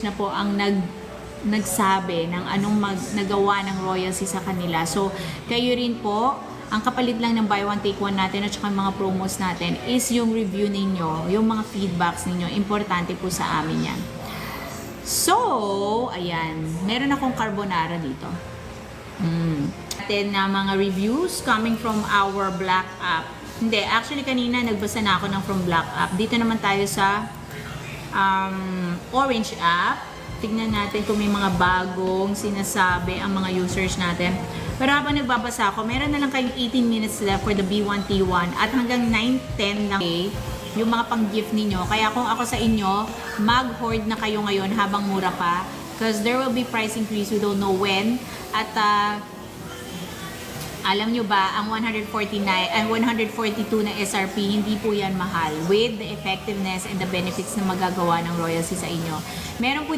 na po ang nagsabi ng anong nagawa ng royalty sa kanila. So, kayo rin po, ang kapalit lang ng buy one take one natin at saka mga promos natin is yung review ninyo, yung mga feedbacks ninyo. Importante po sa amin yan. So, ayan. Meron akong carbonara dito. Natin na mga reviews coming from our Black app. Hindi, actually kanina nagbasa na ako ng from Black app. Dito naman tayo sa Orange app. Tignan natin kung may mga bagong sinasabi ang mga users natin. Pero habang nagbabasa ako, meron na lang kayong 18 minutes left for the B1T1 at hanggang 9:10 lang yung mga pang-gift ninyo. Kaya kung ako sa inyo, mag-hoard na kayo ngayon habang mura pa because there will be price increase, we don't know when. At alam nyo ba, ang 142 na SRP, hindi po yan mahal with the effectiveness and the benefits na magagawa ng royalty sa inyo. Meron po